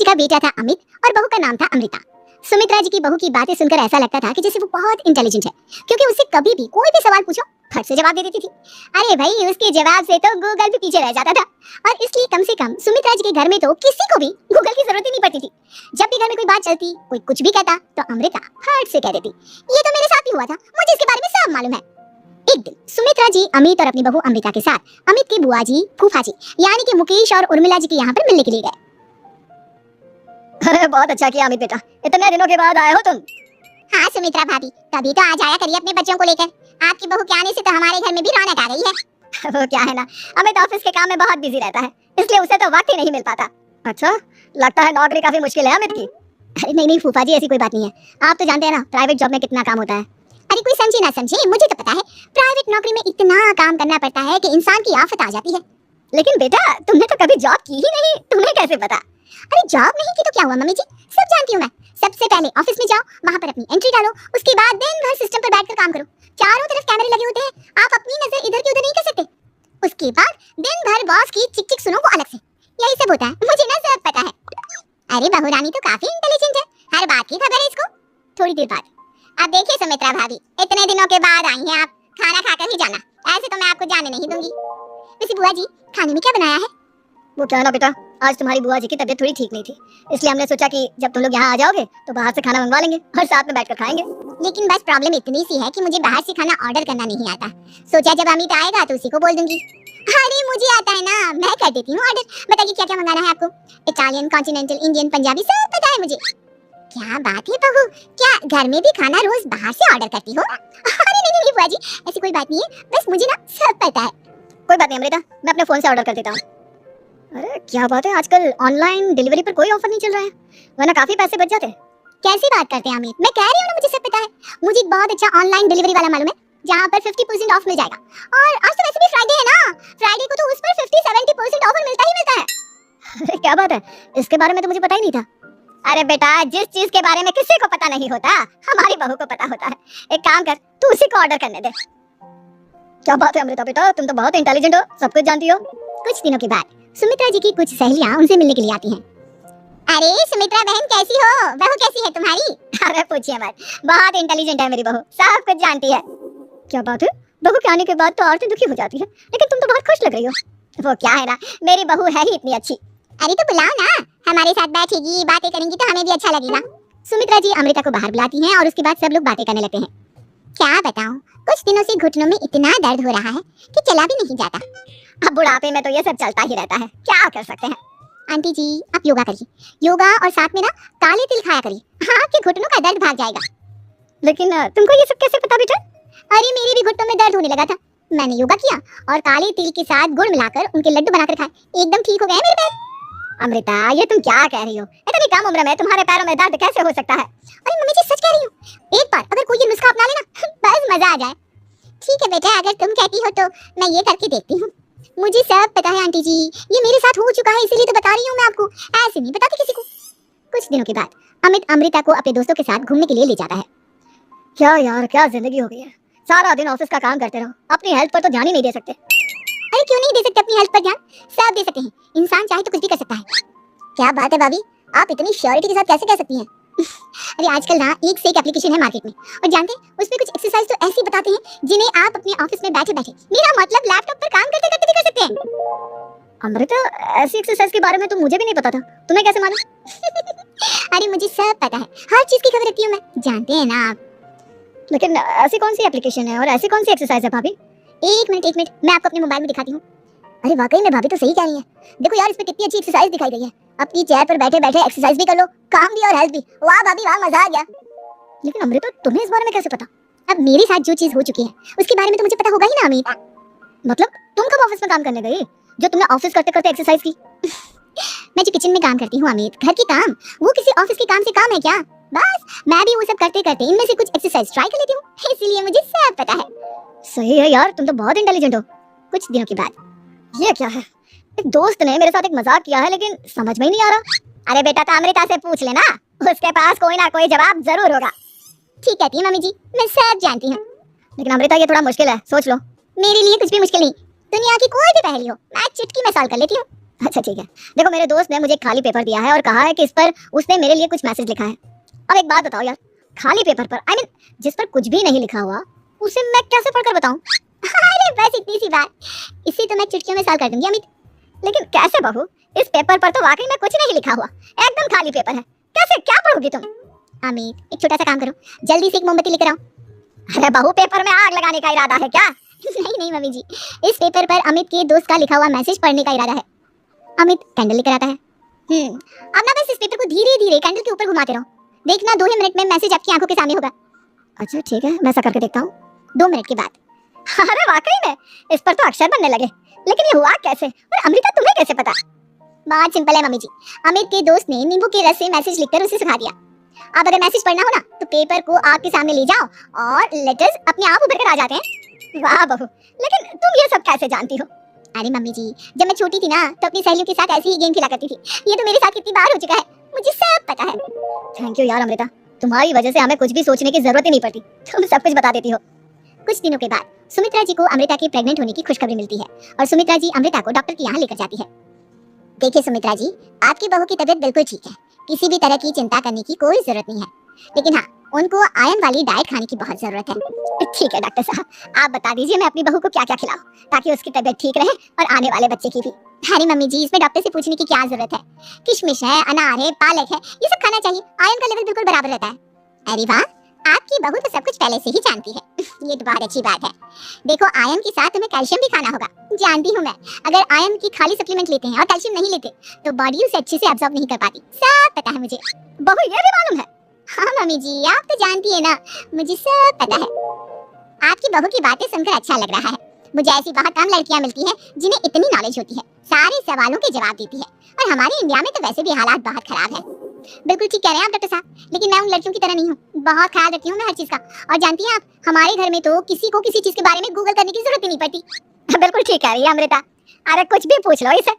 का बेटा था अमित और बहू का नाम था अमृता। सुमित्रा जी की बहू की बातें सुनकर ऐसा लगता था कि जैसे वो बहुत इंटेलिजेंट है, क्योंकि उससे कभी भी कोई भी सवाल पूछो फट से जवाब दे देती थी। अरे भाई, उसके जवाब से तो गूगल भी पीछे रह जाता था। और इसलिए कम से कम सुमित्रा जी के घर में तो किसी को भी गूगल की जरूरत ही नहीं पड़ती थी। जब भी घर में कोई बात चलती, कोई कुछ भी कहता, तो अमृता फट से कह देती। ये तो मेरे साथ ही हुआ था, मुझे इसके बारे में सब मालूम है। एक दिन सुमित्रा जी अमित और अपनी बहू अमृता के साथ अमित की बुआ जी, फूफा जी यानी कि मुकेश और उर्मिला जी के यहाँ पर मिलने के लिए गए। अरे बहुत अच्छा किया अमित बेटा, इतने दिनों के बाद आए हो तुम। हाँ सुमित्रा भाभी, तभी तो आ जाया करिए अपने बच्चों को लेकर। आपकी बहू के आने से तो हमारे घर में भी रौनक आ गई है। वो क्या है ना, अमित ऑफिस के काम में बहुत बिजी रहता है, इसलिए उसे तो वक्त ही नहीं मिल पाता। अच्छा, लगता है नौकरी काफी मुश्किल है अमित की। अरे नहीं नहीं फूफा जी, ऐसी कोई बात नहीं है। आप तो जानते हैं ना प्राइवेट जॉब में कितना काम होता है। अरे कोई समझे ना समझे, मुझे तो पता है प्राइवेट नौकरी में इतना काम करना पड़ता है कि इंसान की आफत आ जाती है। लेकिन बेटा तुमने तो कभी जॉब की ही नहीं, तुम्हें कैसे पता? अरे जॉब नहीं की तो क्या हुआ मम्मी जी, सब जानती हूँ मैं। सबसे पहले ऑफिस में जाओ, वहाँ पर अपनी एंट्री डालो, उसके बाद दिन भर सिस्टम पर बैठकर काम करो। चारों तरफ कैमरे लगे होते हैं, आप अपनी नजर इधर की उधर नहीं कर सकते। उसके बाद दिन भर बॉस की चिक चिक सुनो, वो अलग से। यही सब होता है, मुझे ना सब पता है। अरे बहू रानी तो काफी इंटेलिजेंट है, हर बात की खबर है इसको। थोड़ी देर बाद अब देखिए सुमित्रा भाभी, इतने दिनों के बाद आई हैं आप, खाना खाकर ही जाना, ऐसे तो मैं आपको जाने नहीं दूंगी। वैसे बुआ जी, खाने में क्या बनाया है? वो क्या है ना बेटा, आज तुम्हारी बुआ जी की तबीयत थोड़ी ठीक नहीं थी, इसलिए हमने सोचा कि जब तुम लोग यहाँ आ जाओगे तो बाहर से खाना मंगवा लेंगे और साथ में बैठकर खाएंगे। लेकिन बस प्रॉब्लम इतनी सी है कि मुझे बाहर से खाना ऑर्डर करना नहीं आता। सोचा जब अमित आएगा तो उसी को बोल दूंगी। अरे मुझे आता है ना, मैं कर देती हूँ ऑर्डर। बताइए क्या क्या मंगाना है आपको? इटालियन, कॉन्टिनेंटल, इंडियन, पंजाबी सब पता है मुझे। क्या बात है बहू, क्या घर में भी खाना रोज बाहर से ऑर्डर करती हो? अरे नहीं नहीं बुआ जी, ऐसी कोई बात नहीं है, बस मुझे ना सब पता है। कोई बात नहीं अमृता, मैं अपने फोन से ऑर्डर कर देता हूँ। अरे क्या बात है, आजकल ऑनलाइन डिलीवरी पर कोई ऑफर नहीं चल रहा है, वरना काफी पैसे बच जाते। कैसी बात करते हैं अमित, मैं कह रही हूँ ना मुझे सब पता है। मुझे एक बहुत अच्छा ऑनलाइन डिलीवरी वाला मालूम है, जहाँ पर 50% ऑफ मिल जाएगा। और आज तो वैसे भी फ्राइडे है ना, फ्राइडे को तो उस पर 50-70% ऑफर मिलता ही मिलता है। अरे क्या बात है, इसके बारे में तो मुझे पता ही नहीं था। अरे बेटा, जिस चीज के बारे में किसी को पता नहीं होता, हमारी बहू को पता होता है। एक काम कर, तू उसी को ऑर्डर करने दे। क्या बात है अमृता बेटा, तुम तो बहुत इंटेलिजेंट हो, सब कुछ जानती हो। कुछ दिनों के बाद सुमित्रा जी की कुछ सहेलियां उनसे मिलने के लिए आती हैं। अरे सुमित्रा बहन कैसी हो, बहू कैसी है तुम्हारी? अरे पूछिए मत, बहुत इंटेलिजेंट है मेरी बहू, सब कुछ जानती है। क्या बात है, बहू के आने के बाद तो औरतें दुखी हो जाती है, लेकिन तुम तो बहुत खुश लग रही हो। वो क्या है ना, मेरी बहू है ही इतनी अच्छी। अरे तो बुलाओ ना, हमारे साथ बैठेगी, बातें करेंगी तो हमें भी अच्छा लगेगा। सुमित्रा जी अमृता को बाहर बुलाती हैं और उसके बाद सब लोग बातें करने लगते हैं। क्या बताऊं, कुछ दिनों से घुटनों में इतना दर्द हो रहा है कि चला भी नहीं जाता। अब बुढ़ापे में तो ये सब चलता ही रहता है, क्या कर सकते हैं। आंटी जी आप योगा करिए, योगा और साथ में ना काले तिल खाया करिए, हाँ आपके घुटनों का दर्द भाग जाएगा। लेकिन तुमको ये सब कैसे पता बेटा? अरे मेरे भी घुटनों में दर्द होने लगा था, मैंने योगा किया और काले तिल के साथ गुड़ मिलाकर उनके लड्डू बनाकर खाए, एकदम ठीक हो गए मेरे पैर। अमृता ये तुम क्या कह रही हो, इतनी कम उम्र में तुम्हारे पैरों में दर्द कैसे हो सकता है? अरे मम्मी जी सच कह रही हूँ, एक बार अगर कोई ये नुस्खा अपना लेना बस मजा आ जाए। ठीक है बेटा, अगर तुम कहती हो तो मैं ये करके देखती हूँ। मुझे सब पता है आंटी जी, ये मेरे साथ हो चुका है, इसीलिए तो बता रही हूँ मैं आपको, ऐसे नहीं बताती किसी को। कुछ दिनों के बाद अमित अमृता को अपने दोस्तों के साथ घूमने के लिए ले जाता है। क्या यार, क्या जिंदगी हो गई है, सारा दिन ऑफिस का काम करते रहो, अपनी हेल्थ पर तो ध्यान ही नहीं दे सकते। अरे क्यों नहीं दे सकते अपनी हेल्थ पर ध्यान, सब दे सकते हैं, इंसान चाहे तो कुछ भी कर सकता है। क्या बात है भाभी, आप इतनी श्योरिटी के साथ कैसे कह सकती हैं? अरे आजकल ना एक से एक एप्लीकेशन है मार्केट में, और जानते हैं उसमें कुछ एक्सरसाइज तो ऐसी बताते हैं जिन्हें आप अपने ऑफिस में बैठे बैठे, मेरा मतलब लैपटॉप पर काम करते करते भी कर सकते हैं। अमृता ऐसी एक्सरसाइज के बारे में तो मुझे भी नहीं पता था, तुम्हें कैसे मालूम? अरे मुझे सब पता है, हर चीज की खबर रखती हूँ मैं, जानते हैं ना आप। लेकिन ऐसी कौन सी एप्लीकेशन है और ऐसी कौन सी एक्सरसाइज है भाभी? एक मिनट मैं आपको अपने मोबाइल में दिखाती हूँ। अरे वाकई में भाभी तो सही कह रही है, देखो यार इसमें कितनी अच्छी एक्सरसाइज दिखाई गई है। अपनी चेयर पर बैठे बैठे एक्सरसाइज भी कर लो, काम भी और हेल्थ भी, वाह भाभी वाह, मजा आ गया। लेकिन अमृता तुम्हें इस बारे में कैसे पता? अब मेरे साथ जो चीज हो चुकी है उसके बारे में तो मुझे पता होगा ही ना अमित। मतलब तुम कब ऑफिस में काम करने गई जो तुमने ऑफिस करते करते एक्सरसाइज की? मैं जो किचन में काम करती हूँ अमित, घर के काम, वो किसी ऑफिस के काम से काम है क्या? बस मैं भी वो सब करते करते इनमें से कुछ एक्सरसाइज ट्राई कर लेती हूँ, इसीलिए मुझे सब पता है। सही है यार, तुम तो बहुत इंटेलिजेंट हो। कुछ दिनों के बाद ये क्या है, एक दोस्त ने मेरे साथ एक मजाक किया है लेकिन समझ में ही नहीं आ रहा। अरे बेटा तो अमृता से पूछ लेना, उसके पास कोई ना कोई जवाब जरूर होगा। ठीक कहती है मम्मी जी, मैं सब जानती हूँ। लेकिन अमृता ये थोड़ा मुश्किल है, सोच लो। मेरे लिए कुछ भी मुश्किल नहीं, दुनिया की कोई भी पहेली हो मैं चुटकी में सॉल्व कर लेती हूँ। अच्छा ठीक है, देखो मेरे दोस्त ने मुझे एक खाली पेपर दिया है और कहा है कि इस पर उसने मेरे लिए कुछ मैसेज लिखा है। अब एक बात बताओ यार, खाली पेपर पर जिस पर कुछ भी नहीं लिखा हुआ उसे मैं कैसे पढ़कर बताऊं? अरे बस इतनी सी बात, इसे तो मैं चुटकियों में सॉल्व कर दूंगी अमित। लेकिन कैसे बहू, इस पेपर पर तो वाकई में कुछ नहीं लिखा हुआ, एकदम खाली पेपर है, कैसे क्या पढ़ोगी तुम? अमित एक छोटा सा काम करो, जल्दी से एक मोमबत्ती लेकर आओ। अरे बहू, पेपर में आग लगाने का इरादा है क्या? नहीं मम्मी जी, इस पेपर पर अमित के दोस्त का लिखा हुआ मैसेज पढ़ने का इरादा है। अमित कैंडल लेकर आता है। अब ना बस इस पेपर को धीरे धीरे कैंडल के ऊपर घुमाते रहो, देखना 2 ही मिनट में मैसेज आपकी आंखों के सामने होगा। अच्छा ठीक है, मैं ऐसा करके देखता हूँ। 2 मिनट के बाद। अरे वाकई में इस पर तो अक्षर बनने लगे, लेकिन ये हुआ कैसे? और अमृता तुम्हें कैसे पता? बात सिंपल है मम्मी जी, अमित के दोस्त ने नींबू के रस से मैसेज लिखकर उसे सिखा दिया। अब अगर मैसेज पढ़ना हो ना तो पेपर को आग के सामने ले जाओ और लेटर्स अपने आप उभर कर आ जाते हैं। वाह बहू, लेकिन तुम ये सब कैसे जानती हो? अरे मम्मी जी, जब मैं छोटी थी ना तो अपनी सहेलियों के साथ ऐसे ही गेम खेला करती थी। ये तो मेरे साथ कितनी बार हो चुका है, मुझे सब पता है। थैंक यू यार अमृता, तुम्हारी वजह से हमें कुछ भी सोचने की जरूरत ही नहीं पड़ती, तुम सब कुछ बता देती हो। कुछ दिनों के बाद सुमित्रा जी को अमृता के प्रेग्नेंट होने की खुशखबरी मिलती है और सुमित्रा जी अमृता को डॉक्टर के यहाँ लेकर जाती है। देखिए सुमित्रा जी, आपकी बहू की तबीयत बिल्कुल ठीक है, किसी भी तरह की चिंता करने की कोई जरूरत नहीं है, लेकिन हाँ उनको आयरन वाली डाइट खाने की बहुत जरूरत है। ठीक है डॉक्टर साहब, आप बता दीजिए मैं अपनी बहू को क्या क्या खिलाऊं ताकि उसकी तबीयत ठीक रहे और आने वाले बच्चे की भी। अरे मम्मी जी, इसमें डॉक्टर से पूछने की क्या जरूरत है, किशमिश है, अनार है, पालक है, ये सब खाना चाहिए, आयरन का लेवल बिल्कुल बराबर रहता है। अरे वाह, आपकी बहू तो सब कुछ पहले से ही जानती है। ये तो बहुत अच्छी बात है। देखो आयरन के साथ तुम्हें कैल्शियम भी खाना होगा, जानती हूँ मैं। अगर आयरन की खाली सप्लीमेंट लेते हैं और कैल्शियम नहीं लेते तो बॉडी उसे अच्छे से एब्जॉर्ब नहीं कर पाती, सब पता है मुझे। बहू ये भी मालूम है? हाँ मम्मी जी, आप तो जानती है ना, मुझे सब पता है। आपकी बहू की बातें सुनकर अच्छा लग रहा है। मुझे ऐसी बहुत कम लड़कियां मिलती हैं जिन्हें इतनी नॉलेज होती है, सारे सवालों के जवाब देती है। और हमारे इंडिया में तो वैसे भी हालात बहुत खराब है। बिल्कुल ठीक कह रहे हैं आप डॉक्टर साहब, लेकिन मैं उन लड़कियों की तरह नहीं हूँ, बहुत ख्याल रखती हूँ मैं हर चीज का। और जानती हैं आप, हमारे घर में तो किसी को किसी चीज के बारे में गूगल करने की जरूरत ही नहीं पड़ती। बिल्कुल ठीक कह रही है अमृता, अरे कुछ भी पूछ लो इसे